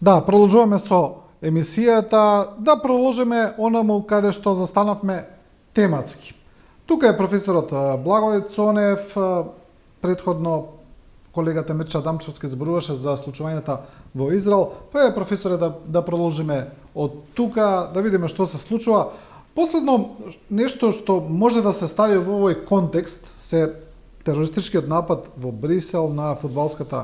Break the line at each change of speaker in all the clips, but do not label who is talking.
Да, продолжуваме со емисијата, да продолжиме онаму каде што застанавме тематски. Тука е професорот Благој Цонев, претходно колегата Мирча Дамчевски зборуваше за случувањата во Израел, па е професоре да продолжиме од тука, да видиме што се случува. Последно нешто што може да се стави во овој контекст се терористичкиот напад во Брисел на фудбалскиот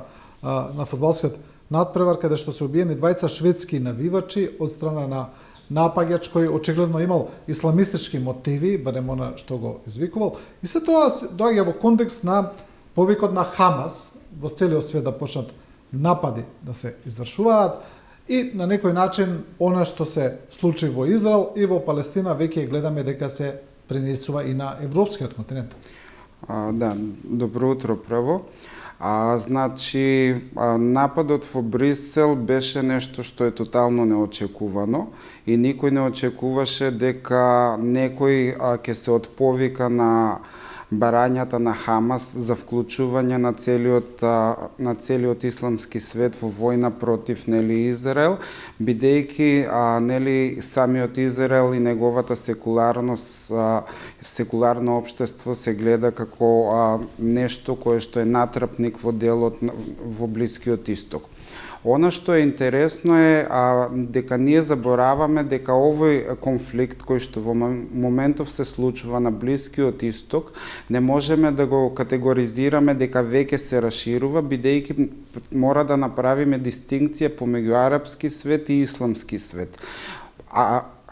надпревар, каде што се убиени двајца шведски навивачи од страна на напаѓач кој очигледно имал исламистички мотиви, барем она што го извикувал, и се тоа доаѓа во контекст на повикот на Хамас во целиот свет да почнат напади да се извршуваат и на некој начин она што се случи во Израел и во Палестина веќе гледаме дека се пренесува и на европскиот континент.
Да, добро утро прво. Значи, нападот во Брисел беше нешто што е тотално неочекувано и никој не очекуваше дека некој ќе се отповика на барањата на Хамас за вклучување на целиот исламски свет во војна против Израел, бидејќи самиот Израел и неговата секуларност, секуларно општество се гледа како нешто кое што е натрапник во делот во Блискиот Исток. Она што е интересно е дека ние забораваме дека овој конфликт кој што во моментов се случува на Блискиот Исток не можеме да го категоризираме дека веќе се расширува, бидејќи мора да направиме дистинкција помеѓу арапски свет и исламски свет.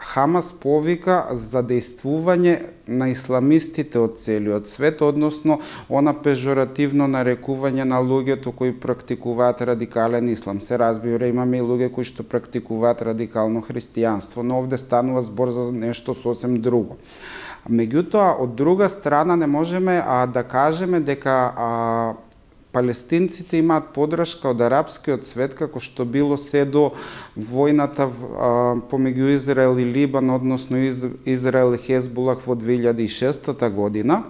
Хамас повика за дејствување на исламистите од целиот свет, односно она пежоративно нарекување на луѓето кои практикуваат радикален ислам. Се разбира, имаме и луѓе кои што практикуваат радикално христијанство, но овде станува збор за нешто сосем друго. Меѓутоа, од друга страна не можеме да кажеме дека палестинците имаат подршка од арапскиот свет, како што било се до војната помеѓу Израел и Либан, односно Израел и Хезбулах во 2006 година.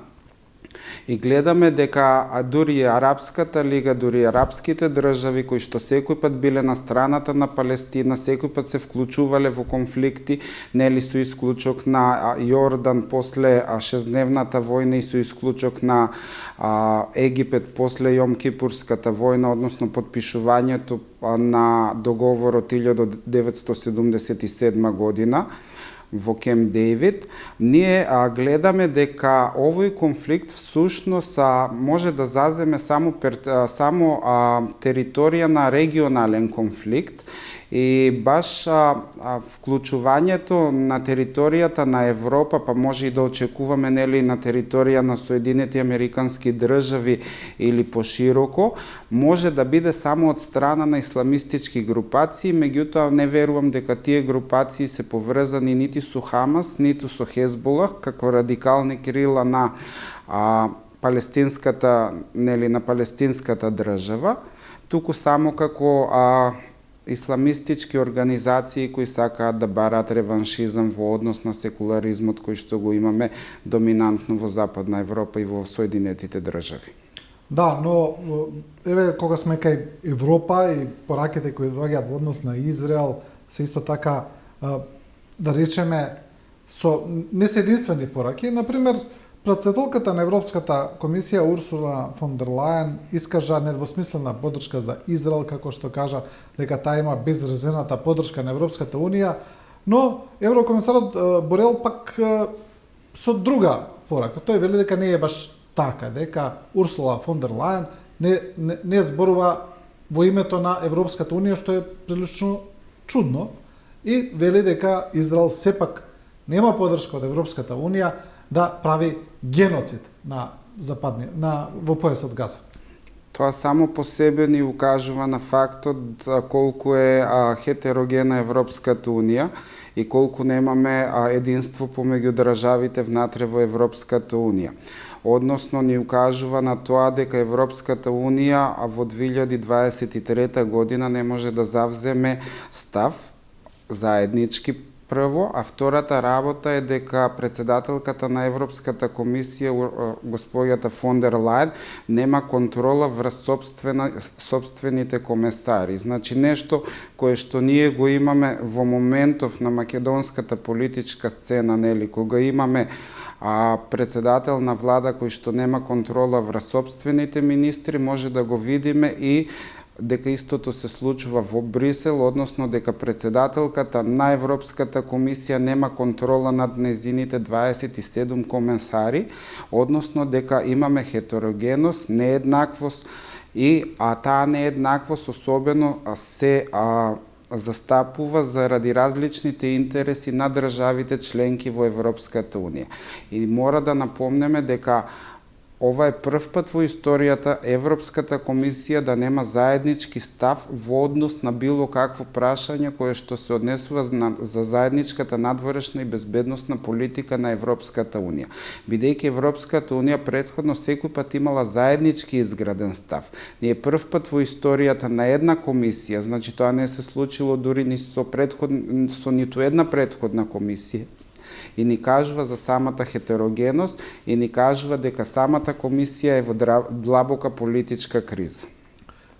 И гледаме дека дури Арапската лига, дури арапските држави кои што секој пат биле на страната на Палестина, секој пат се вклучувале во конфликти, со исклучок на Јордан после шестдневната војна и со исклучок на Египет после Јом-Кипурската војна, односно подпишувањето на договорот 1977 година во Кемп Дејвид, ние гледаме дека овој конфликт всушност може да заземе само територија на регионален конфликт и баш вклучувањето на територијата на Европа, па може и да очекуваме на територија на Соединети Американски држави или пошироко, може да биде само од страна на исламистички групации, меѓутоа не верувам дека тие групации се поврзани нити со Хамас, ниту со Хезболах, како радикални крила на палестинската држава, туку само како исламистички организации кои сакаат да бараат реваншизам во однос на секуларизмот кој што го имаме доминантно во Западна Европа и во Соединетите држави.
Да, но еве кога сме кај Европа и пораките кои доаѓаат во однос на Израел се исто така да речеме не се единствени пораки. Например, председателката на Европската комисија Урсула фон дер Лајен искажа недвосмислена поддршка за Израел, како што кажа дека таа има безрезервната поддршка на Европската унија, но еврокомисарот Борел пак со друга порака. Тој вели дека не е баш така, дека Урсула фон дер Лајен не зборува во името на Европската унија, што е прилично чудно, и вели дека Израел сепак нема поддршка од Европската унија да прави геноцид во појасот Газа.
Тоа само по себе ни укажува на фактот колку е хетерогена Европската унија и колку немаме единство помеѓу државите внатре во Европската унија. Односно ни укажува на тоа дека Европската унија во 2023 година не може да завземе став заеднички прво, а втората работа е дека председателката на Европската комисија, господјата фон дер Лајен, нема контрола врз собствените комесари. Значи нешто кое што ние го имаме во моментов на македонската политичка сцена, нели, кога имаме председател на влада кој што нема контрола врз собствените министри, може да го видиме и дека истото се случува во Брисел, односно дека председателката на Европската комисија нема контрола над незините 27 комесари, односно дека имаме хетерогеност, нееднаквост таа нееднаквост особено се застапува заради различните интереси на државите членки во Европската унија. И мора да напомнеме дека ова е прв пат во историјата Европската комисија да нема заеднички став во однос на било какво прашање кое што се однесува за заедничката надворешна и безбедносна политика на Европската унија. Бидејќи Европската унија претходно секој пат имала заеднички изграден став. Ние прв пат во историјата на една комисија, значи тоа не се случило дури ни со ниту една претходна комисија, и ни кажува за самата хетерогеност и ни кажува дека самата комисија е во длабока политичка криза.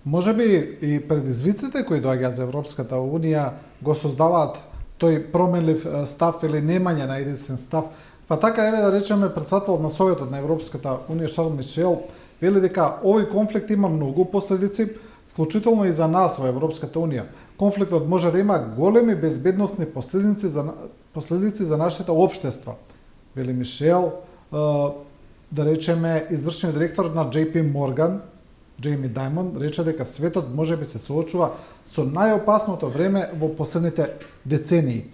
Може би и предизвиците кои доаѓаат за Европската унија го создаваат тој променлив став или немање на единствен став. Па така, еве да речеме, председател на Советот на Европската унија Шарл Мишел вели дека овој конфликт има многу последици, вклучително и за нас во Европската унија. Конфликтот може да има големи безбедносни последици за нашите општества. Вели Мишел, да речеме, извршниот директор на JP Morgan, Джейми Даймонд, рече дека светот може би се соочува со најопасното време во последните децении.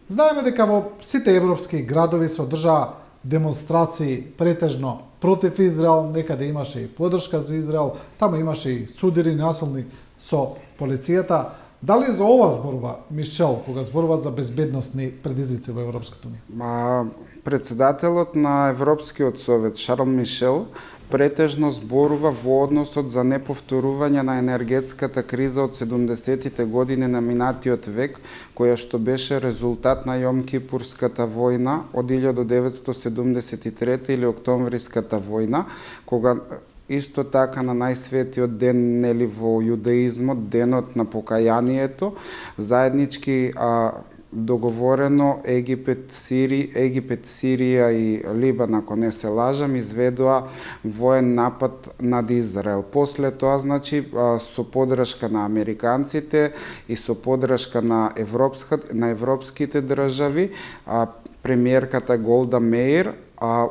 Знаеме дека во сите европски градови се одржаа демонстрации претежно против Израел, некаде имаше и поддршка за Израел, таму имаше и судири насилни со полицијата. Дали за ова зборува Мишел кога зборува за безбедносни предизвици во Европската унија?
Председателот на Европскиот совет Шарл Мишел претежно зборува во односот за неповторување на енергетската криза од 70-тите години на минатиот век, која што беше резултат на Јом-Кипурската војна од 1973 или Октомвриската војна, кога исто така на најсветиот ден, нели, во јудаизмот, денот на покајанието, заеднички договорено Египет, Сирија и Либан, ако не се лажам, изведоа воен напад над Израел. После тоа, значи, со поддршка на американците и со поддршка на европските држави, премиерката Голда Меир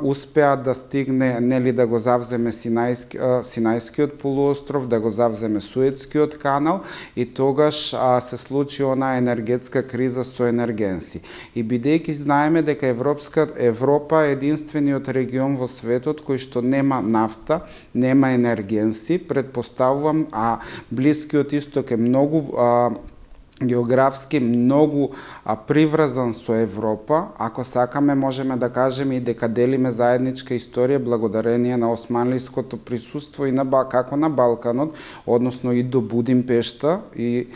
успеа да стигне, нели, да го завземе Синајскиот полуостров, да го завземе Суетскиот канал и тогаш се случи она енергетска криза со енергенси. И бидејќи знаеме дека Европа е единствениот регион во светот кој што нема нафта, нема енергенси, предпоставувам, Блискиот исток е многу географски многу приврзан со Европа, ако сакаме можеме да кажеме и дека делиме заедничка историја благодарение на османлиското присуство и како на Балканот, односно и до Будимпешта, и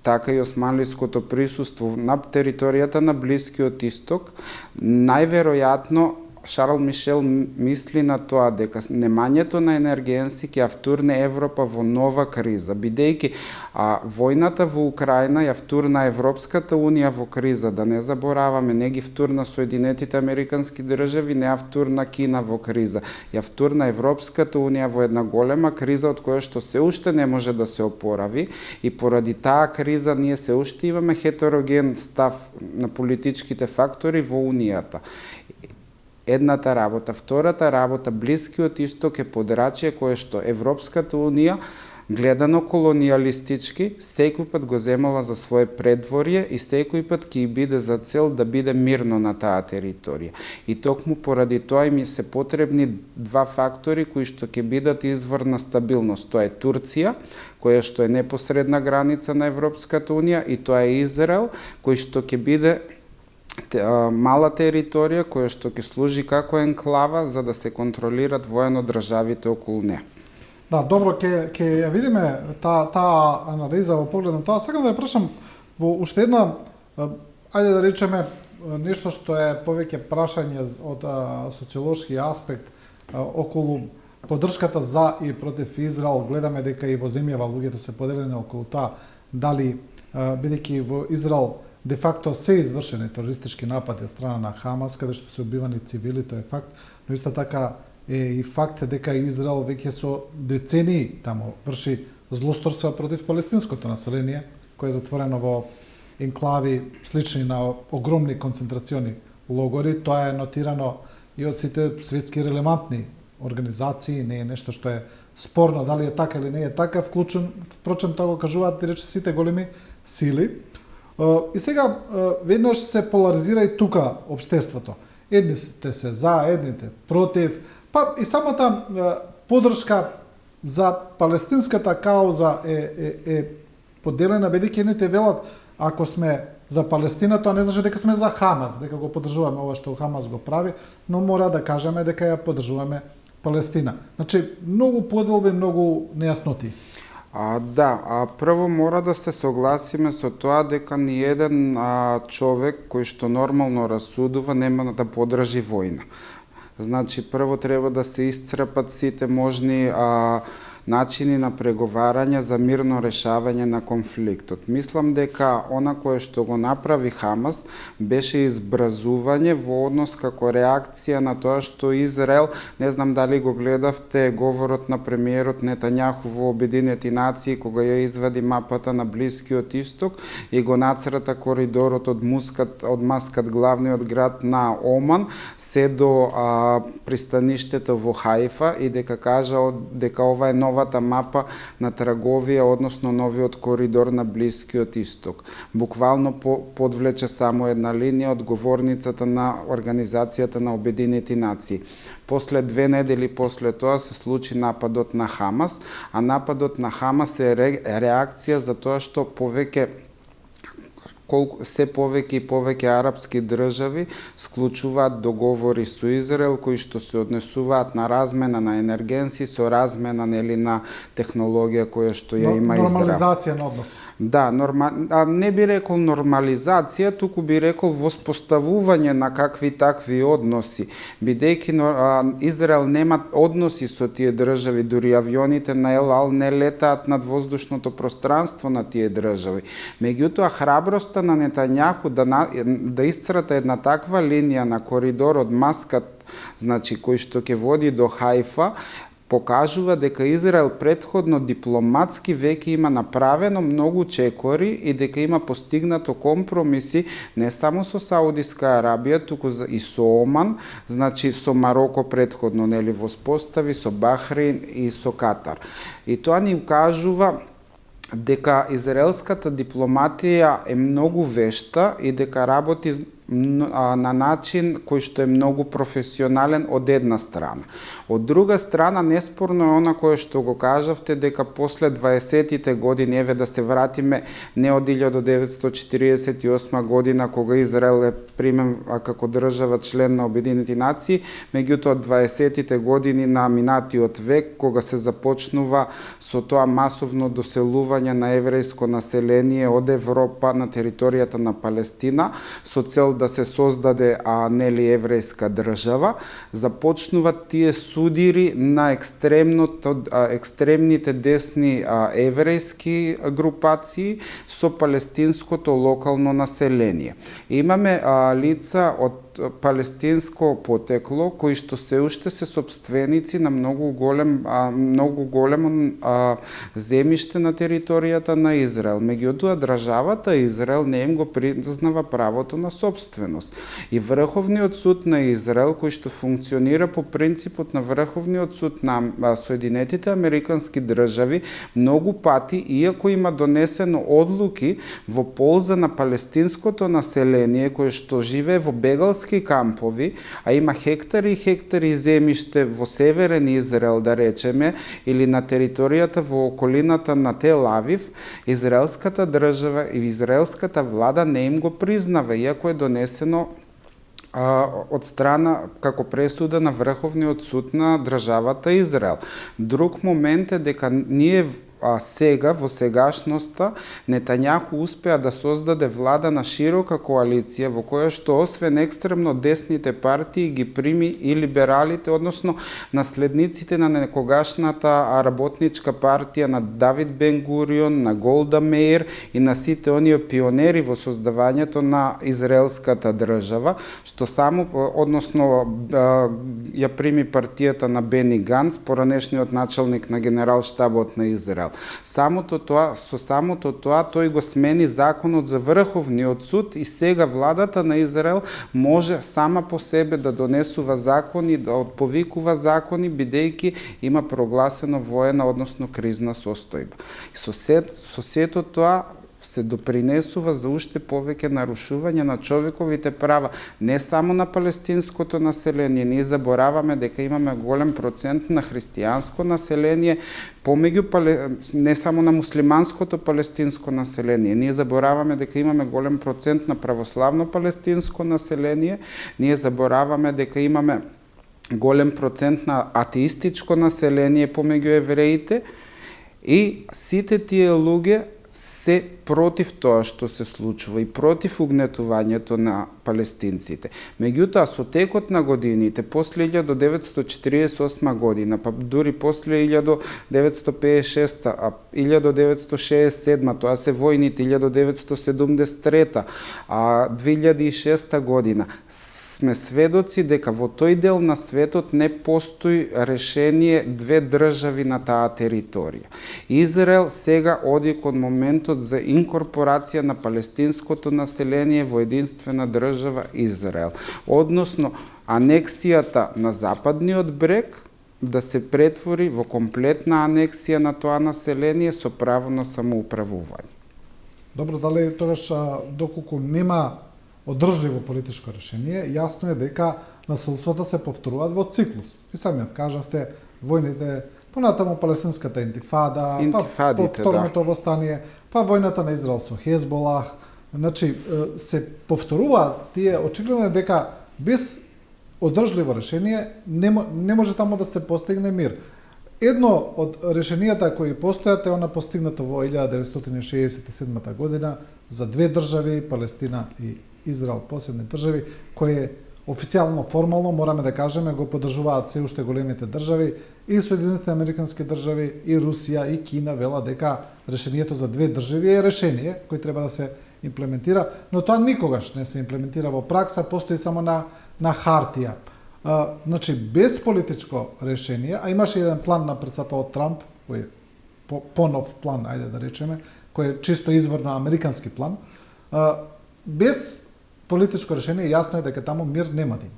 така и османлиското присуство на територијата на Блискиот исток. Најверојатно Шарл Мишел мисли на тоа дека немањето на енергенси ќе ја втурне Европа во нова криза, бидејќи војната во Украина ја втурна Европската унија во криза, да не забораваме, не ги втурна Соединетите Американски држави, не ја втурна Кина во криза, ја втурна Европската унија во една голема криза од која што се уште не може да се опорави, и поради таа криза ние се уште имаме хетероген став на политичките фактори во унијата. Едната работа. Втората работа, Блискиот исток е подрачје кое што Европската унија, гледано колонијалистички, секој пат го земала за свое предворје и секој пат ќе биде за цел да биде мирно на таа територија. И токму поради тоа ми се потребни два фактори кои што ќе бидат извор на стабилност. Тоа е Турција, која што е непосредна граница на Европската унија, и тоа е Израел, кој што ќе биде мала територија која што ќе служи како енклава за да се контролират воено државите околу неа.
Да, добро, ќе ја видиме таа анализа во поглед на тоа. Сакам да ја прашам во уште една ајде да речеме нешто што е повеќе прашање од социолошки аспект околу поддршката за и против Израел. Гледаме дека и во земјава луѓето се поделени околу тоа дали бидејќи во Израел де факто се извршени терористички напади од страна на Хамас, каде што се убивани цивили, тоа е факт, но исто така е и факт дека Израел веќе со децении таму врши злосторства против палестинското население, кое е затворено во енклави слични на огромни концентрациони логори. Тоа е нотирано и од сите светски релевантни организации, не е нешто што е спорно дали е така или не е така, впрочем тоа го кажуваат и рече сите големи сили. И сега веднаш се поларизира и тука општеството. Едните се за, едните против, па и самата поддршка за палестинската кауза е поделена, бидејќи едните велат ако сме за Палестина, тоа не значи дека сме за Хамас, дека го поддржуваме ова што Хамас го прави, но мора да кажеме дека ја поддржуваме Палестина. Значи, многу поделби, многу нејасноти.
Прво мора да се согласиме со тоа дека ни еден човек кој што нормално расудува нема да подржи војна. Значи, прво треба да се исцрпат сите можни начини на преговарање за мирно решавање на конфликтот. Мислам дека она кое што го направи Хамас беше избразување во однос како реакција на тоа што Израел, не знам дали го гледавте говорот на премиерот Нетањаху во Обединети нации кога ја извади мапата на Блискиот Исток и го нацрта коридорот од Маскат, главниот град на Оман, се до пристаништето во Хајфа и дека кажа дека ова е новата мапа на трговија, односно новиот коридор на Блискиот Исток. Буквално подвлече само една линија од говорницата на Организацијата на Обединети нации. После 2 недели после тоа се случи нападот на Хамас, а нападот на Хамас е реакција за тоа што се повеќе и повеќе арапски држави склучуваат договори со Израел кои што се однесуваат на размена на енергенси, со размена на технологија која што ја има Израел.
Нормализација на односи.
Да, не би рекол нормализација, туку би рекол воспоставување на какви такви односи, бидејќи Израел нема односи со тие држави, дури авионите на Ел Ал не летаат над воздушното пространство на тие држави. Меѓутоа, храброста на Нетањаху да исцрта една таква линија на коридорот Маскат, значи кој што ќе води до Хајфа, покажува дека Израел претходно дипломатски веќе има направено многу чекори и дека има постигнато компромиси не само со Саудиска Арабија, туку и со Оман, значи со Мароко претходно воспостави, со Бахрейн и со Катар. И тоа ни укажува дека израелската дипломатија е многу вешта и дека работи на начин кој што е многу професионален од една страна. Од друга страна, неспорно е она кое што го кажавте, дека после 20-тите години, еве да се вратиме не од 1948 година, кога Израел е примен како држава член на Обединети нации, меѓутоа од 20-тите години на минатиот век, кога се започнува со тоа масовно доселување на еврејско население од Европа на територијата на Палестина, со цел да се создаде еврејска држава, започнуваат тие судири на екстремните десни еврејски групации со палестинското локално население. Имаме лица од палестинско потекло кои што се уште се сопственици на многу големо земјиште на територијата на Израел. Меѓутоа, државата Израел не им го признава правото на сопственост. И Врховниот суд на Израел, кој што функционира по принципот на Врховниот суд на Соединетите Американски држави, многу пати, иако има донесено одлуки во полза на палестинското население кој што живее во бегалски кампови, а има хектари и хектари земјиште во северен Израел, да речеме, или на територијата во околината на Тел Авив, израелската држава и израелската влада не им го признава, иако е донесено од страна како пресуда на Врховниот суд на државата Израел. Друг момент е дека ние сега, во сегашноста, Нетањаху успеа да создаде влада на широка коалиција во која што освен екстремно десните партии ги прими и либералите, односно наследниците на некогашната работничка партија на Давид Бен-Гурион, на Голда Меир и на сите оние пионери во создавањето на израелската држава, што само, односно ја прими партијата на Бени Ганц, поранешниот началник на генерал-штабот на Израел. Со самото тоа тој го смени законот за Врховниот суд и сега владата на Израел може сама по себе да донесува закони, да отповикува закони, бидејќи има прогласено воена, односно кризна состојба. И со сето тоа се допринесува за уште повеќе нарушување на човековите права, не само на палестинското население. Ние забораваме дека имаме голем процент на христијанско население, не само на муслиманското палестинско население. Ние забораваме дека имаме голем процент на православно палестинско население, ние забораваме дека имаме голем процент на атеистичко население помеѓу евреите и сите тие луѓе се против тоа што се случува и против угнетувањето на палестинците. Меѓутоа, со текот на годините, после 1948 година, па дури после 1956, 1967, тоа се војните, 1973, 2006 година, сме сведоци дека во тој дел на светот не постои решение две држави на таа територија. Израел сега оди кон моментот за инкорпорација на палестинското население во единствена држава Израел. Односно, анексијата на западниот брег да се претвори во комплетна анексија на тоа население со право на самоуправување.
Добро, дали тогаш доколку нема одржливо политичко решение, јасно е дека насилствата се повторуваат во циклус. И самиот кажавте, војните, понатаму палестинската интифада, па повторното востание, па војната на Израел со Хезболах, значи се повторуваат тие, очигледно е дека без одржливо решение не може таму да се постигне мир. Едно од решенијата кои постојат е она постигнато во 1967 година за две држави, Палестина и Израел, посебни држави, кои официјално, формално, мораме да кажеме, го поддржуваат се уште големите држави, и Соединетите американски држави, и Русија, и Кина велат дека решението за две држави е решение кој треба да се имплементира, но тоа никогаш не се имплементира во пракса, постои само на хартија. Значи, без политичко решение, а имаше еден план на председателот Трамп, кој е понов план, ајде да речеме, кој е чисто изворно американски план, без политичко решение јасно е дека таму мир нема да има.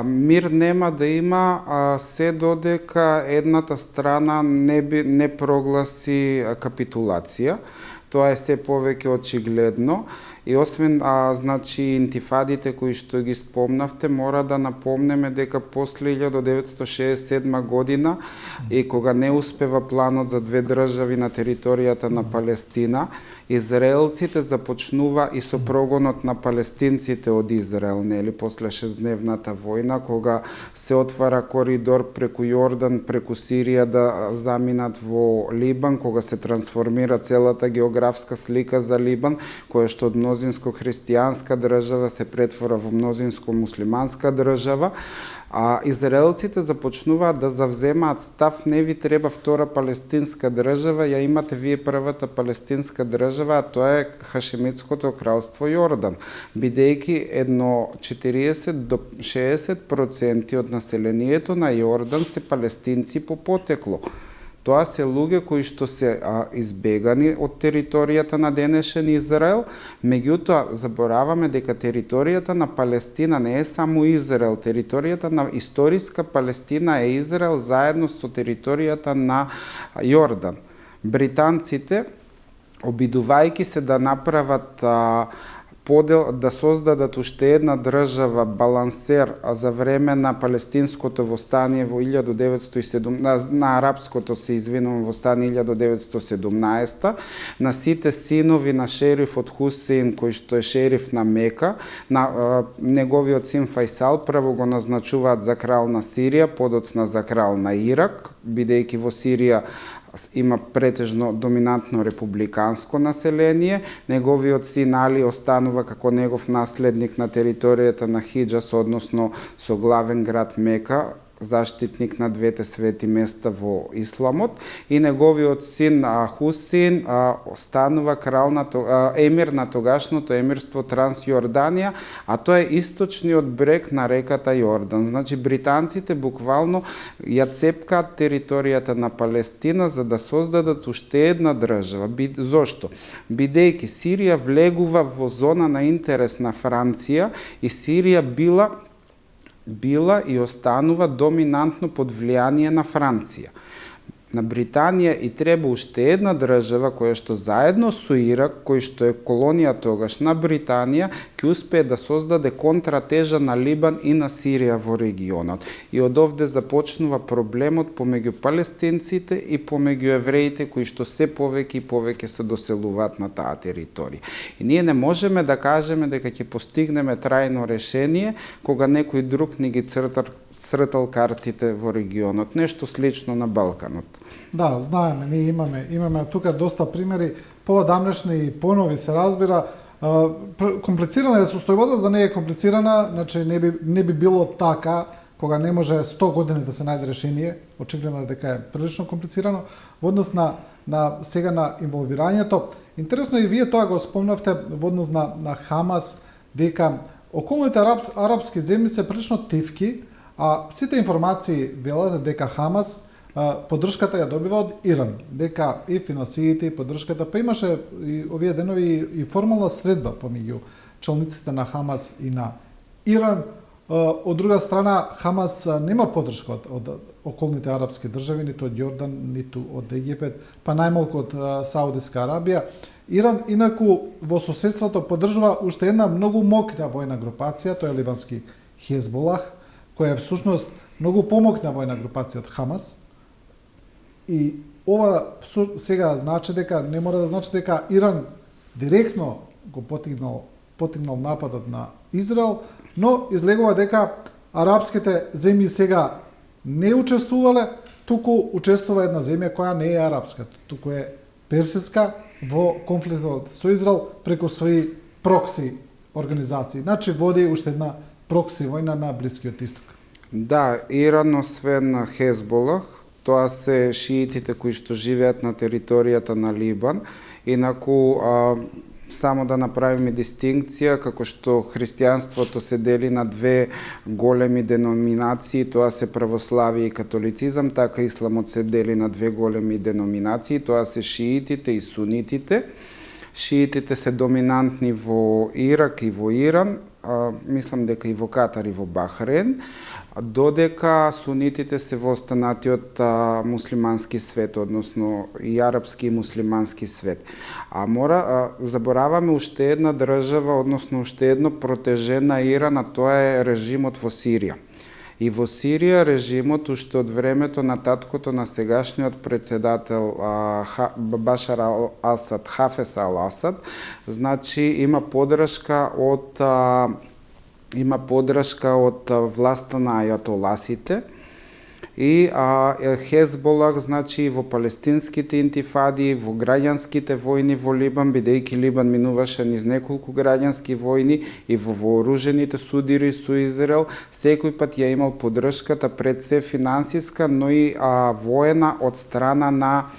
Мир нема да има се додека едната страна не прогласи капитулација. Тоа е се повеќе очигледно. И освен значи интифадите кои што ги спомнавте, мора да напомнеме дека после 1967 година и кога не успева планот за две држави на територијата на Палестина, израелците започнува и со прогонот на палестинците од Израел, нели, после шестдневната војна, кога се отвара коридор преку Јордан, преку Сирија да заминат во Либан, кога се трансформира целата географска слика за Либан, која што од мнозинско христијанска држава се претвора во мнозинско муслиманска држава, израелците започнуваат да завземаат став: не ви треба втора палестинска држава, ја имате вие првата палестинска држава, а тоа е Хашемитското кралство Јордан, бидејќи едно 40 до 60% од населението на Јордан се палестинци по потекло. Тоа се луѓе кои што се избегани од територијата на денешен Израел, меѓутоа забораваме дека територијата на Палестина не е само Израел, територијата на историска Палестина е Израел заедно со територијата на Јордан. Британците, обидувајќи се да направат да создадат уште една држава балансер за време на палестинското востание во 1917, на арапското востание 1917, на сите синови на шерифот Хусеин, кој што е шериф на Мека, на неговиот син Фајсал, прво го назначуваат за крал на Сирија, подоцна за крал на Ирак, бидејќи во Сирија има претежно доминантно републиканско население. Неговиот син Али останува како негов наследник на територијата на Хиджаз, односно со главен град Мека, заштитник на двете свети места во исламот, и неговиот син Хусин останува емир на тогашното емирство Трансјорданија, а тоа е источниот брег на реката Јордан. Значи британците буквално ја цепкаат територијата на Палестина за да создадат уште една држава. Зошто? Бидејќи Сирија влегува во зона на интерес на Франција и Сирија била и останува доминантно под влијание на Франција. На Британија и треба уште една држава која што заедно со Ирак, кој што е колонија тогаш на Британија, ќе успее да создаде контратежа на Либан и на Сирија во регионот. И од овде започнува проблемот помеѓу палестинците и помеѓу евреите кои што се повеќе и повеќе се доселуваат на таа територија. И ние не можеме да кажеме дека ќе постигнеме трајно решение кога некој друг ни ги цртал картите во регионот, нешто слично на Балканот.
Да, знаеме, ние имаме тука доста примери, поодамнешни и понови се разбира. Комплицирана е состојбата, да не е комплицирана, значи не би било така кога не може 100 години да се најде решение. Очигледно е дека е прилично комплицирано во однос на сега на инволвирањето. Интересно и вие тоа го спомнавте во однос на Хамас, дека околните арапски земји се прилично тивки, а сите информации велат дека Хамас поддршката ја добива од Иран, дека и финансиите и поддршката, па имаше и овие денови и формална средба помеѓу челниците на Хамас и на Иран. Од друга страна, Хамас нема поддршка од околните арапски држави, ниту од Јордан, ниту од Египет, па најмалку од Саудиска Арабија. Иран, инаку, во соседството поддржува уште една многу мокна војна групација, тоа е ливански Хезболах, која е всушност многу помокна војна групација од Хамас. И ова сега значи дека, не мора да значи дека Иран директно го потигнал нападот на Израел, но излегува дека арапските земји сега не учествувале, туку учествува една земја која не е арапска, туку е персиска во конфликтот со Израел преку своји прокси организации. Значи води уште една прокси војна на Блискиот Исток.
Да, Иран освен Хезболах, тоа се шиитите кои што живеат на територијата на Либан. Инаку, само да направиме дистинкција, како што христијанството се дели на две големи деноминации, тоа се православие и католицизам, така исламот се дели на две големи деноминации, тоа се шиитите и сунитите. Шиитите се доминантни во Ирак и во Иран, мислам дека и во Катар и во Бахрейн, додека сунитите се во останатиот муслимански свет, односно и арапски и муслимански свет. Забораваме уште една држава, односно уште едно протеже на Иран, а тоа е режимот во Сирија. И во Сирија режимот уште од времето на таткото на сегашниот председател Башар ал-Асад, Хафез ал-Асад, значи има поддршка од власта на ајатоласите и Хезболах, значи во палестинските интифади, во граѓанските војни во Либан, бидејќи Либан минуваше низ неколку граѓански војни и во вооружените судири со Израел, секој пат ја имал поддршката пред се финансиска, но и воена од страна на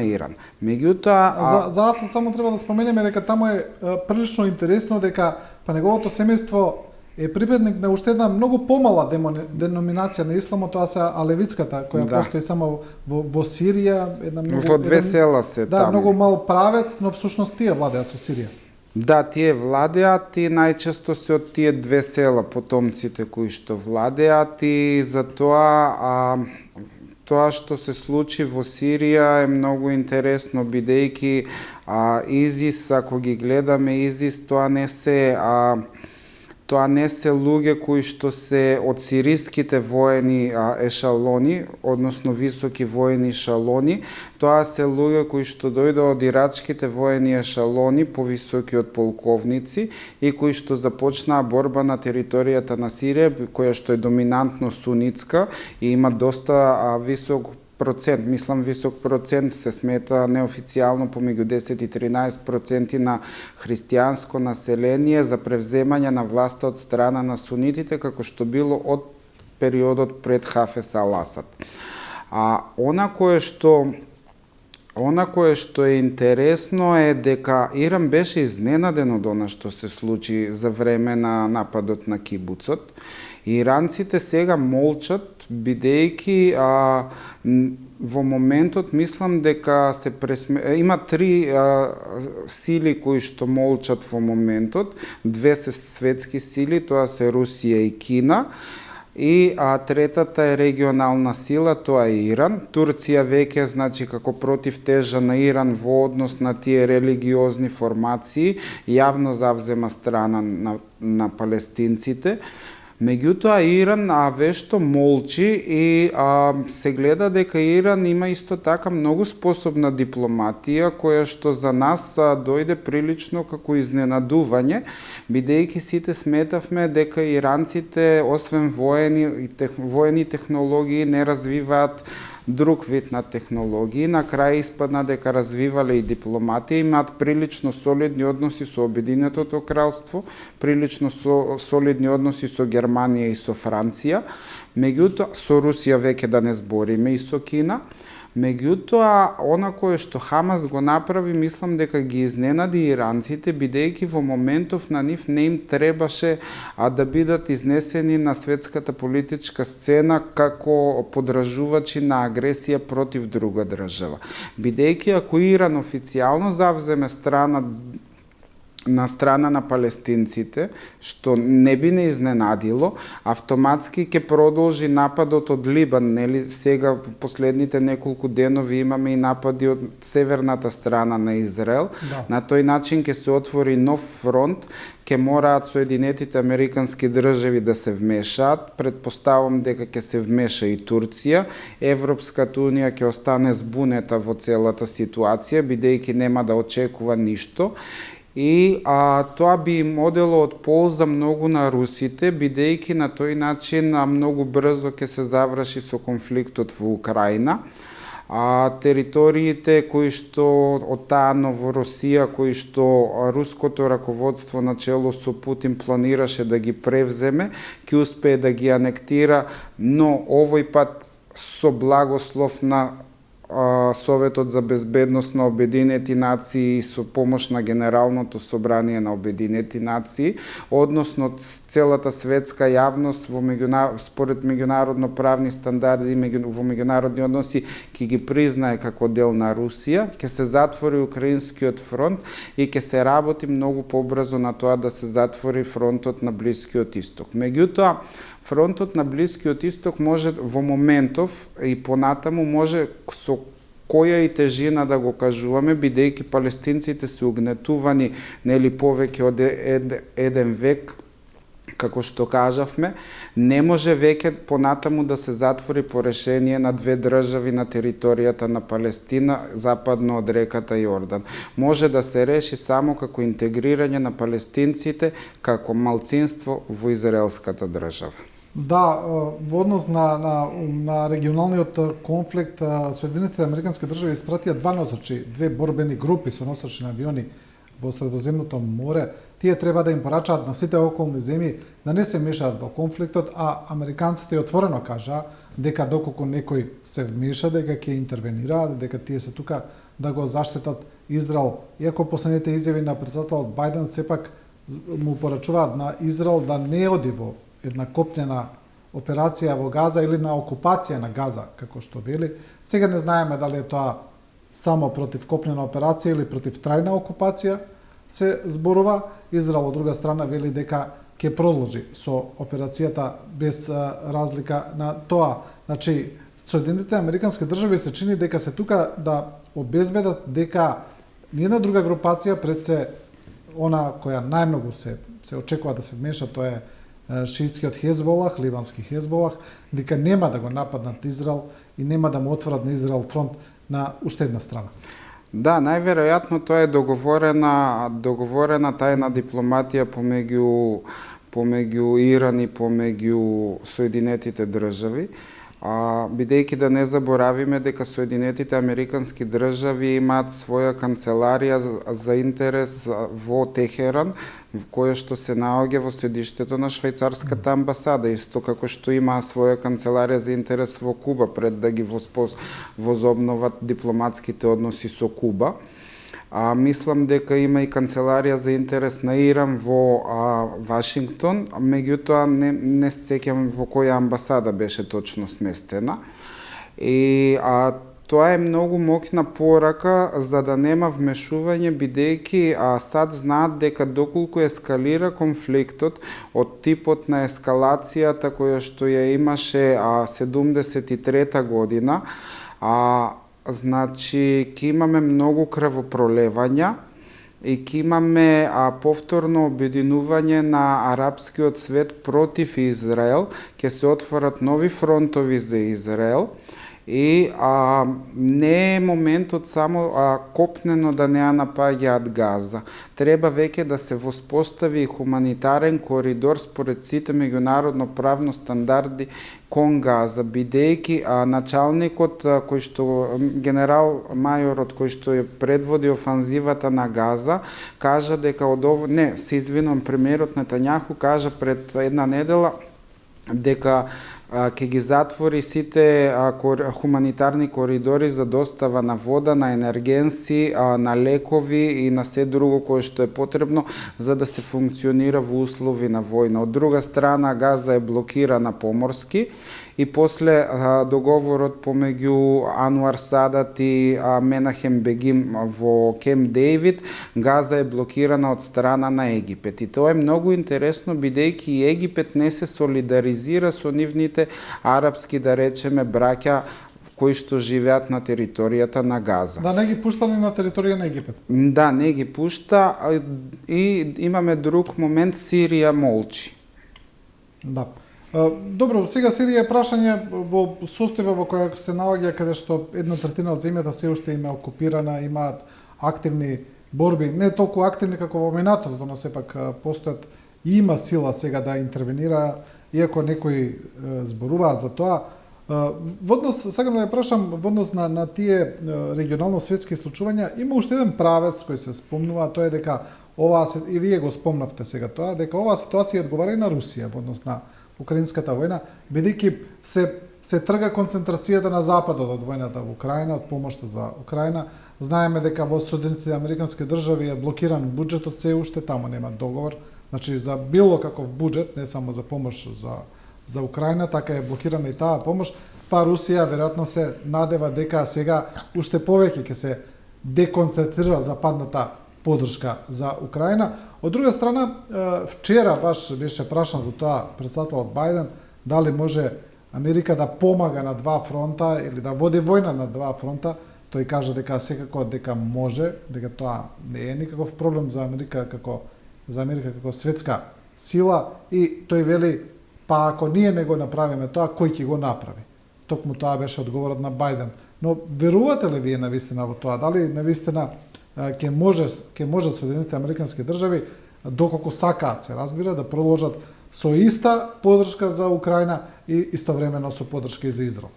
Иран. Меѓутоа,
за Асад само треба да споменеме дека таму е прилично интересно дека па неговото семејство е припадник на уште една многу помала деноминација на исламот, тоа се алевитската, која постои само во Сирија, една многу
во две села се таму.
Да, многу мал правец, но всушност тие владеат со Сирија.
Да, тие владеат и најчесто се од тие две села потомците кои што владеат, и затоа тоа што се случи во Сирија е многу интересно, бидејќи ИЗИС, ако ги гледаме ИЗИС, тоа не се луѓе кои што се од сириските воени ешалони, односно високи воени ешалони, тоа се луѓе кои што дојдоа од ирачките воени ешалони, повисоки од полковници, и кои што започнаа борба на територијата на Сирија, која што е доминантно сунитска и има доста висок процент, мислам висок процент, се смета неофицијално помеѓу 10 и 13% на христијанско население за превземање на власта од страна на сунитите, како што било од периодот пред Хафез ал-Асад. Она кое што е интересно е дека Иран беше изненаден од она што се случи за време на нападот на кибуцот. Иранците сега молчат, бидејќи во моментот мислам дека има три сили кои што молчат во моментот. Две се светски сили, тоа се Русија и Кина. И третата е регионална сила, тоа е Иран. Турција веќе, значи, како противтежа на Иран во однос на тие религиозни формации, јавно завзема страна на палестинците. Меѓутоа, Иран вешто молчи и се гледа дека Иран има исто така многу способна дипломатија, која што за нас дојде прилично како изненадување, бидејќи сите сметавме дека иранците, освен воени технологии, не развиваат друг вид на технологии. На крај испадна дека развивале и дипломатија, имаат прилично солидни односи со Обединетото кралство, прилично солидни односи со Германија и со Франција, меѓутоа со Русија веќе да не збориме и со Кина. Меѓутоа, она кое што Хамас го направи, мислам дека ги изненади иранците, бидејќи во моментов на нив не им требаше да бидат изнесени на светската политичка сцена како подражувачи на агресија против друга држава. Бидејќи ако Иран официјално завземе на страна на палестинците, што не би не изненадило, автоматски ќе продолжи нападот од Либан, нели? Сега во последните неколку денови имаме и напади од северната страна на Израел. Да. На тој начин ќе се отвори нов фронт, ќе мораат Соединетите Американски држави да се вмешаат. Предпоставам дека ќе се вмеша и Турција. Европската унија ќе остане збунета во целата ситуација, бидејќи нема да очекува ништо. И тоа би им одело од полза многу на русите, бидејќи на тој начин многу брзо ќе се заврши со конфликтот во Украина. Териториите кои што од таа Новоросија, кои што руското раководство начело со Путин планираше да ги превземе, ќе успее да ги анектира, но овој пат со благослов на Советот за безбедност на Обединети нации и со помош на Генералното собрание на Обединети нации, односно целата светска јавност според меѓународно правни стандарди во меѓународни односи ќе ги признае како дел на Русија, ќе се затвори Украинскиот фронт и ќе се работи многу побрзо на тоа да се затвори фронтот на Блискиот исток. Меѓутоа, фронтот на Блискиот исток може во моментов и понатаму може со која и тежина да го кажуваме, бидејќи палестинците се угнетувани нели повеќе од еден век, како што кажавме, не може веќе понатаму да се затвори по решение на две држави на територијата на Палестина, западно од реката Јордан. Може да се реши само како интегрирање на палестинците како малцинство во израелската држава.
Да, во однос на регионалниот конфликт, Соединетите Американски држави испратија две борбени групи со носачи на авиони во Средоземното море. Тие треба да им порачаат на сите околни земји да не се мешаат во конфликтот, а американците отворено кажаа дека доколку некој се вмеша, дека ќе интервенираат, дека тие се тука да го заштитат Израел. Иако последните изјави на претседателот Бајден сепак му порачуваат на Израел да не оди во една копнена операција во Газа или на окупација на Газа, како што вели. Сега не знаеме дали е тоа само против копнена операција или против трајна окупација се зборува. Израел од друга страна вели дека ќе продолжи со операцијата без разлика на тоа. Значи, Соединетите Американски држави се чини дека се тука да обезбедат дека ниедна друга групација пред се она која најмногу се очекува да се вмеша, тоа е шиитскиот Хезболах, ливански Хезболах, дека нема да го нападнат Израел и нема да му отворат на Израел фронт на уште една страна.
Да, најверојатно тоа е договорена тајна дипломатија помеѓу Иран и помеѓу Соединетите држави. Бидејќи да не заборавиме дека Соединетите Американски држави имаат своја канцеларија за интерес во Техеран, во која што се наоѓа во седиштето на швајцарската амбасада, исто како што има своја канцеларија за интерес во Куба пред да ги возобноват дипломатските односи со Куба. Мислам дека има и канцеларија за интерес на Иран во Вашингтон, меѓутоа не се сеќавам во која амбасада беше точно сместена. И тоа е многу моќна порака за да нема вмешување, бидејќи САД знаат дека доколку ескалира конфликтот од типот на ескалацијата која што ја имаше 73-та година, значи, ќе имаме многу крвопролевања и ќе имаме повторно обединување на арапскиот свет против Израел, ќе се отворат нови фронтови за Израел и не е моментот само копнено да не ја напаѓаат Газа. Треба веќе да се воспостави хуманитарен коридор според сите меѓународно правно стандарди кон Газа, бидејќи началникот кој што генерал мајорот кој што ја предводи офанзивата на Газа кажа дека премиерот Нетањаху кажа пред една недела дека ќе ги затвори сите хуманитарни коридори за достава на вода, на енергенси, на лекови и на се друго кое што е потребно за да се функционира во услови на војна. Од друга страна, Газа е блокирана поморски и после договорот помеѓу Ануар Садат и Менахем Бегим во Кемп Дејвид, Газа е блокирана од страна на Египет. И тоа е многу интересно, бидејќи и Египет не се солидаризира со нивните арапски, да речеме, браќа кои што живеат на територијата на Газа.
Да, не ги пушта ни на територија на Египет.
Да, не ги пушта и имаме друг момент, Сирија молчи.
Да. Добро, сега Сирија е прашање во состојба во која се наоѓа каде што 1/3 од земјата се уште им е окупирана, имаат активни борби, не толку активни како во минатото, но сепак постојат и има сила сега да интервенира, иако некои зборуваат за тоа. Во однос, сакам да ја прашам, во однос на тие регионално светски случувања, има уште еден правец кој се спомнува, тоа е дека и вие го спомнавте сега тоа, дека оваа ситуација одговара и на Русија во однос на украинската војна, бидејќи се трга концентрацијата на западот од војната во Украина, од помошта за Украина. Знаеме дека во Соединетите Американски држави е блокиран буџетот, се уште таму нема договор, значи за било каков буџет, не само за помош за Украина, така е блокирана и таа помош, па Русија веројатно се надева дека сега уште повеќе ќе се деконцентрира западната поддршка за Украина. Од друга страна, вчера баш беше прашан за тоа претседателот Бајден, дали може Америка да помага на два фронта или да води војна на два фронта. Тој кажа дека секако дека може, дека тоа не е никаков проблем за Америка како светска сила и тој вели, па ако ние не го направиме тоа, кој ќе го направи? Токму тоа беше одговорот на Бајден. Но верувате ли вие навистина во тоа? Дали навистина ќе може Соединетите Американски држави, доколку сакаат, се разбира, да продолжат со иста поддршка за Украина и истовремено со поддршка и за Израел?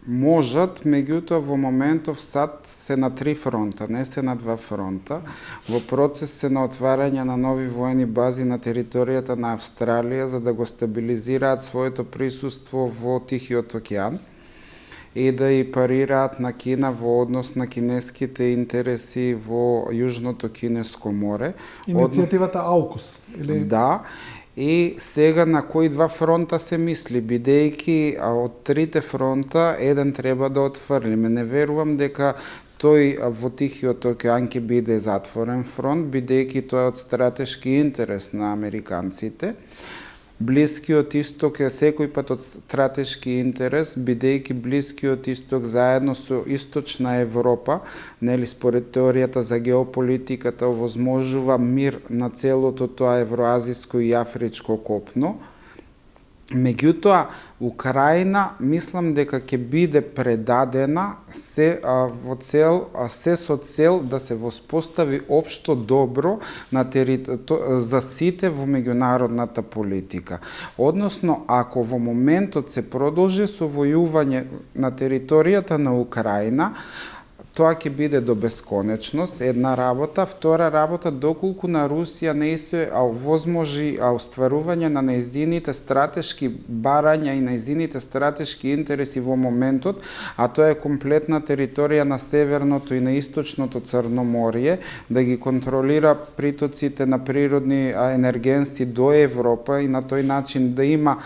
Можат, меѓутоа во моментов САД се на 3 фронта, не се на 2 фронта. Во процес се на отварање на нови војни бази на територијата на Австралија за да го стабилизираат своето присуство во Тихиот океан и да и парираат на Кина во однос на кинеските интереси во Јужното Кинеско море.
Иницијативата AUKUS, или?
Да, и сега на кои 2 фронта се мисли, бидејќи од 3 фронта еден треба да отфрлиме. Не верувам дека тој во Тихиот океан ќе биде затворен фронт, бидејќи тоа е од стратешки интерес на американците. Блискиот исток е секој пат од стратешки интерес, бидејќи Блискиот исток заедно со Источна Европа, нели според теоријата за геополитиката, овозможува мир на целото тоа евроазиско и афричко копно. Меѓутоа, Украина мислам дека ќе биде предадена се со цел да се воспостави општо добро за сите во меѓународната политика. Односно, ако во моментот се продолжи со војување на територијата на Украина, тоа ќе биде до бесконечност, една работа. Втора работа, доколку на Русија не се возможи остварување на нејзините стратешки барања и нејзините стратешки интереси во моментот, а тоа е комплетна територија на северното и на источното Црноморје, да ги контролира притоците на природни енергенси до Европа и на тој начин да има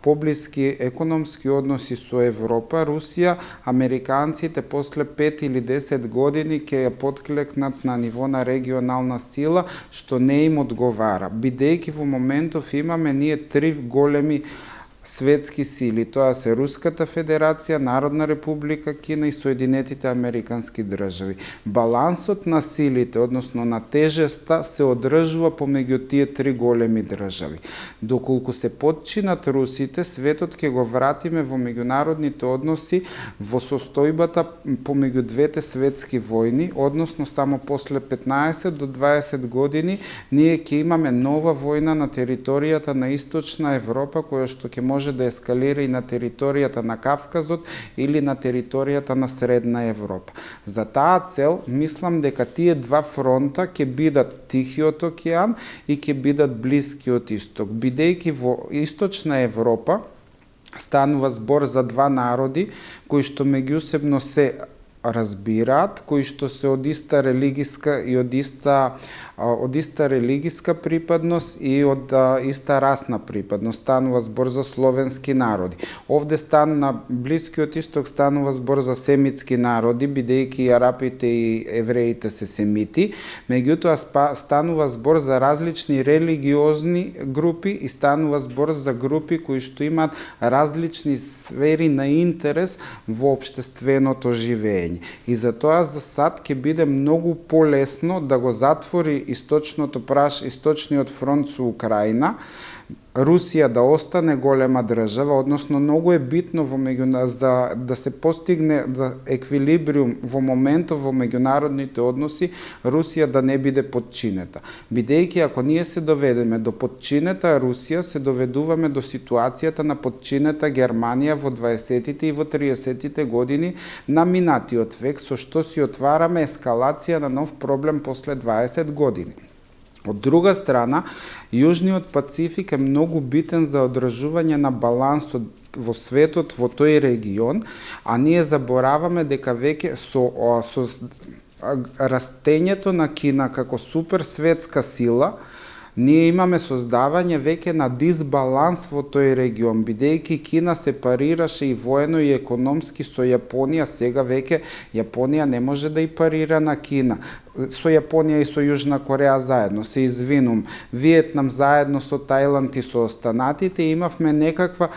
поблиски економски односи со Европа, Русија, американците после 5 или 10 години ќе ја потклекнат на ниво на регионална сила, што не им одговара. Бидејќи во моментов имаме ние 3 големи светски сили. Тоа се Руската Федерација, Народна република Кина и Соединетите Американски држави. Балансот на силите, односно на тежеста, се одржува помеѓу тие 3 големи држави. Доколку се потчинат русите, светот ќе го вратиме во меѓународните односи во состојбата помеѓу двете светски војни, односно само после 15 до 20 години ние ќе имаме нова војна на територијата на Источна Европа, која што ќе може да ескалира и на територијата на Кавказот или на територијата на Средна Европа. За таа цел, мислам дека тие 2 фронта ќе бидат Тихиот океан и ќе бидат Блискиот исток. Бидејќи во Источна Европа станува збор за 2 народи кои што меѓусебно се разбираат, кои што се од иста религиска и од иста религиска припадност и од иста расна припадност. Станува збор за словенски народи. Овде на Блискиот исток станува збор за семитски народи, бидејќи арапите и евреите се семити. Меѓутоа станува збор за различни религиозни групи и станува збор за групи кои што имаат различни сфери на интерес во општественото живење. И затоа за сад ќе биде многу полесно да го затвори источниот фронт со Украина, Русија да остане голема држава, односно многу е битно за да се постигне еквилибриум во моментот во меѓународните односи, Русија да не биде подчинета. Бидејќи ако ние се доведеме до подчинета Русија, се доведуваме до ситуацијата на подчинета Германија во 20-тите и во 30-тите години на минатиот век, со што си отвараме ескалација на нов проблем после 20 години. Од друга страна, Јужниот Пацифик е многу битен за одржување на балансот во светот во тој регион, а ние забораваме дека веќе со растењето на Кина како суперсветска сила, ние имаме создавање веќе на дисбаланс во тој регион, бидејќи Кина се парираше и воено и економски со Јапонија, сега веќе Јапонија не може да и парира на Кина. Со Јапонија и со Јужна Кореја заедно, се извинувам, Виетнам заедно со Тајланд и со останатите имавме некаква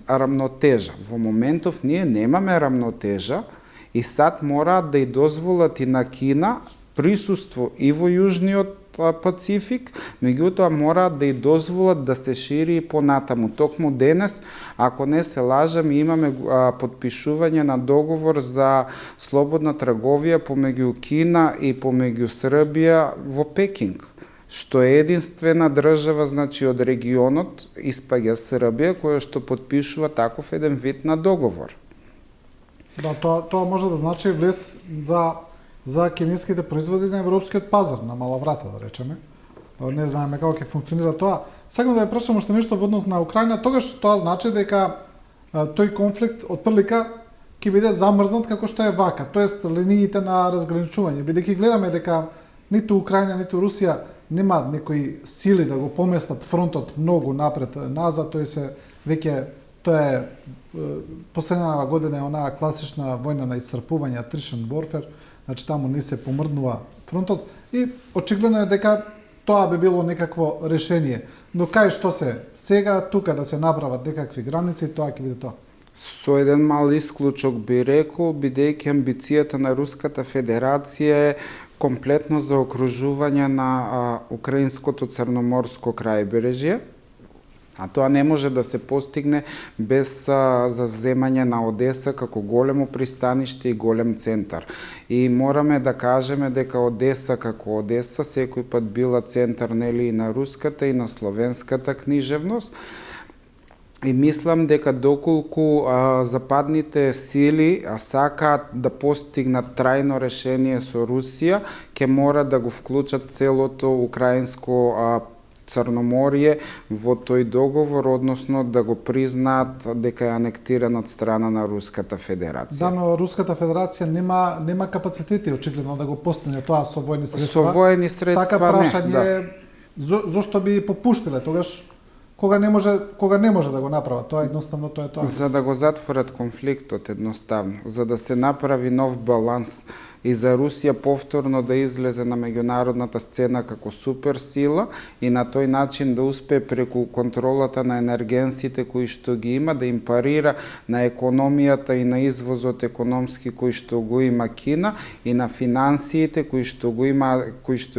рамнотежа. Во моментов ние немаме рамнотежа и сад мораат да и дозволат и на Кина присуство и во Јужниот Пацифик, меѓутоа мораат да и дозволат да се шири и понатаму. Токму денес, ако не се лажам, имаме подпишување на договор за слободна трговија помеѓу Кина и помеѓу Србија во Пекинг, што е единствена држава, значи од регионот испаѓа Србија, која што подпишува таков еден вид на договор.
Да, тоа може да значи влез за кинеските производи на европскиот пазар, на мала врата, да речеме. Не знаеме како ќе функционира тоа. Сакам да ја прашам уште нешто во однос на Украина, тогаш тоа значи дека тој конфликт од прилика ќе биде замрзнат како што е вака, тоест линиите на разграничување, бидејќи гледаме дека ниту Украина, ниту Русија немаат некои сили да го поместат фронтот многу напред назад, тоа е последната година е онаа класична војна на исцрпување, attrition warfare, значи таму не се помрднува фронтот и очигледно е дека тоа би било некакво решение. Но кај што се сега тука да се направат некакви граници, тоа ќе биде тоа.
Со еден мал исклучок би рекол, бидејќи амбицијата на Руската Федерација е комплетно заокружување на украинското црноморско крајбрежје. А тоа не може да се постигне без завземање на Одеса како големо пристаниште и голем центар. И мораме да кажеме дека Одеса како Одеса секој пат била центар нели и на руската и на словенската книжевност. И мислам дека доколку западните сили сакаат да постигнат трајно решение со Русија, ќе мора да го вклучат целото украинско Црноморје во тој договор, односно да го признаат дека е анектиран од страна на Руската Федерација.
Да, но Руската Федерација нема капацитети очигледно да го постигне тоа со војни средства.
Со војни средства
така прашање
не, да.
Зошто би попуштиле тогаш кога не може да го направат? Тоа едноставно тоа е тоа.
За да го затворат конфликтот едноставно, за да се направи нов баланс и за Русија повторно да излезе на меѓународната сцена како суперсила и на тој начин да успее преку контролата на енергенсите кои што ги има да им парира на економијата и на извозот економски кои што го има Кина и на финансиите кои што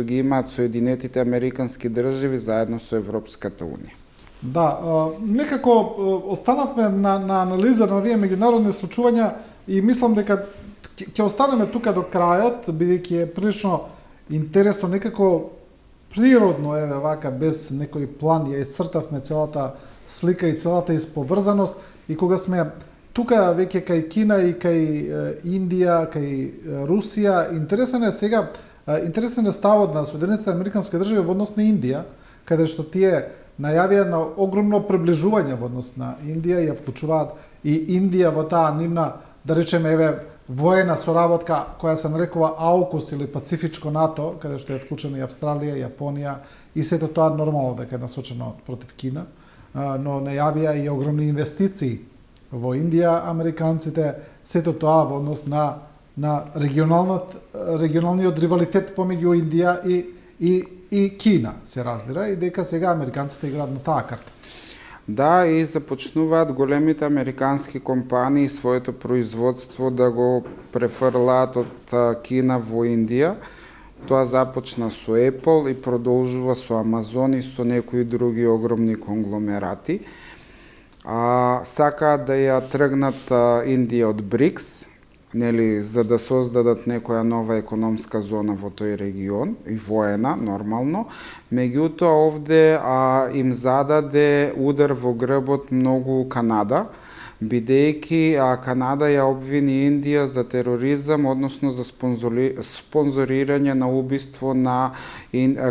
ги имаат Соединетите Американски држави заедно со Европската унија.
Да, некако останавме на анализа на овие меѓународни случувања и мислам дека ќе останеме тука до крајот, бидејќи е прилично интересно, некако природно, еве вака, без некој план, ја исцртавме целата слика и целата исповрзаност и кога сме тука веќе кај Кина и кај Индија, кај Русија, интересен е ставот на Соединетите Американски држави во однос на Индија, каде што тие најавија на огромно приближување во однос на Индија и ја вклучуваат и Индија во таа нивна, да речеме, еве, воена соработка која се нарекува АУКУС или Пацифичко НАТО, каде што е вклучена и Австралија, Јапонија и сето тоа нормално дека е насочено против Кина, но најавија и огромни инвестиции во Индија, американците, сето тоа во однос на регионалниот ривалитет помеѓу Индија и Кина, се разбира, и дека сега американците играат на таа карта.
Да, и започнуваат големите американски компании своето производство да го префрлаат од Кина во Индија. Тоа започна со Apple и продолжува со Amazon и со некои други огромни конгломерати. Сакаат да ја тргнат Индија од БРИКС, нели, за да создадат некоја нова економска зона во тој регион и воена, нормално. Меѓутоа, овде им зададе удар во грбот многу Канада, бидејќи Канада ја обвини Индија за тероризам, односно за спонзорирање на убиство на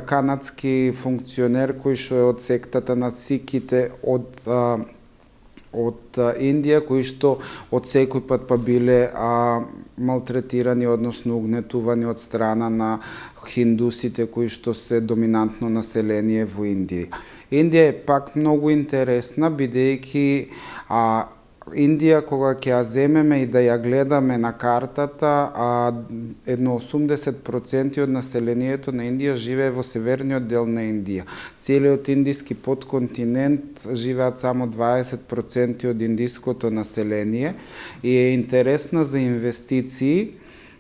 канадски функционер кој што е од сектата на сиките од Индија, кои што од секој пат па биле малтретирани, односно угнетувани од страна на хиндусите, кои што се доминантно население во Индија. Индија е пак многу интересна, бидејќи Индија, кога ќе ја земеме и да ја гледаме на картата, едно 80% од населението на Индија живее во северниот дел на Индија. Целиот индиски подконтинент живеат само 20% од индиското население и е интересна за инвестиции,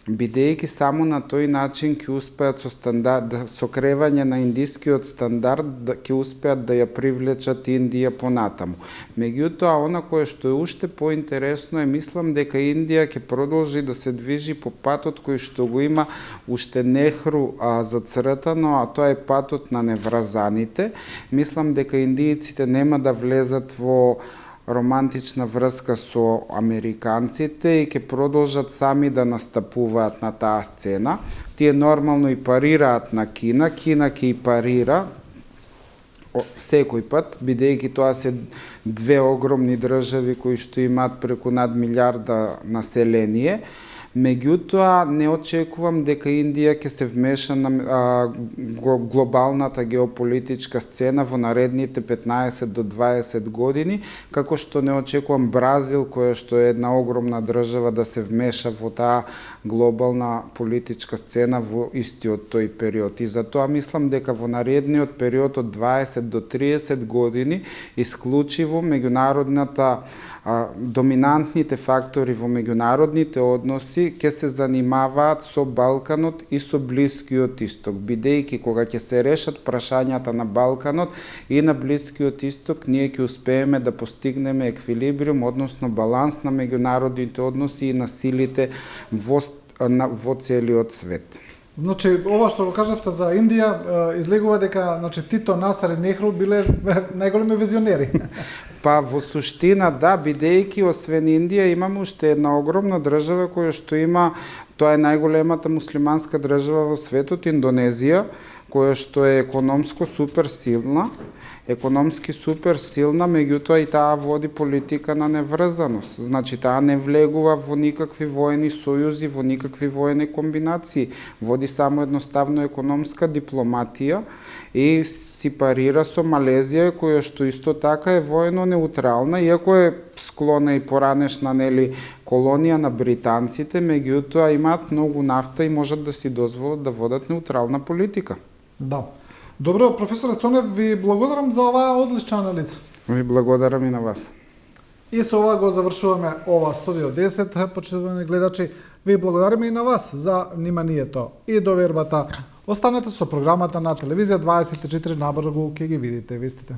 бидејќи само на тој начин ќе успеат со кревање на индискиот стандард ќе успеат да ја привлечат Индија понатаму. Меѓутоа, она кое што е уште поинтересно е, мислам дека Индија ќе продолжи да се движи по патот кој што го има уште Нехру зацртано, а тоа е патот на невразаните. Мислам дека индијците нема да влезат во романтична врска со американците и ќе продолжат сами да настапуваат на таа сцена. Тие нормално и парираат на Кина, Кина ќе и парира секој пат, бидејќи тоа се две огромни држави кои што имаат преку над милиарда население. Меѓутоа, не очекувам дека Индија ќе се вмеша на глобалната геополитичка сцена во наредните 15 до 20 години, како што не очекувам Бразил, која што е една огромна држава, да се вмеша во таа глобална политичка сцена во истиот тој период. И затоа мислам дека во наредниот период од 20 до 30 години, исклучиво меѓународната доминантните фактори во меѓународните односи односи ќе се занимаваат со Балканот и со Блискиот Исток, бидејќи кога ќе се решат прашањата на Балканот и на Блискиот Исток, ние ќе успееме да постигнеме еквилибриум, односно баланс на меѓународните односи и на силите во целиот свет.
Значи, ова што го кажавте за Индија, излегува дека значи, Тито, Насар и Нехру биле најголеми визионери.
Па во суштина да, бидејќи освен Индија имаме уште една огромна држава која што има, тоа е најголемата муслиманска држава во светот, Индонезија, која што е економски супер силна, меѓутоа и таа води политика на неврзаност. Значи, таа не влегува во никакви воени сојузи, во никакви воени комбинации. Води само едноставно економска дипломатија и си парира со Малезија, која што исто така е воено неутрална, иако е склона и поранешна колонија на британците, меѓутоа имаат многу нафта и можат да си дозволат да водат неутрална политика.
Да. Добро, професоре Цонев, ви благодарам за оваа одлична анализа.
Ви благодарам и на вас.
И со ова го завршуваме ова Студио 10, почитувани гледачи. Ви благодариме и на вас за вниманието и довербата. Останете со програмата на Телевизија 24 набрзо ќе ги видите вестите.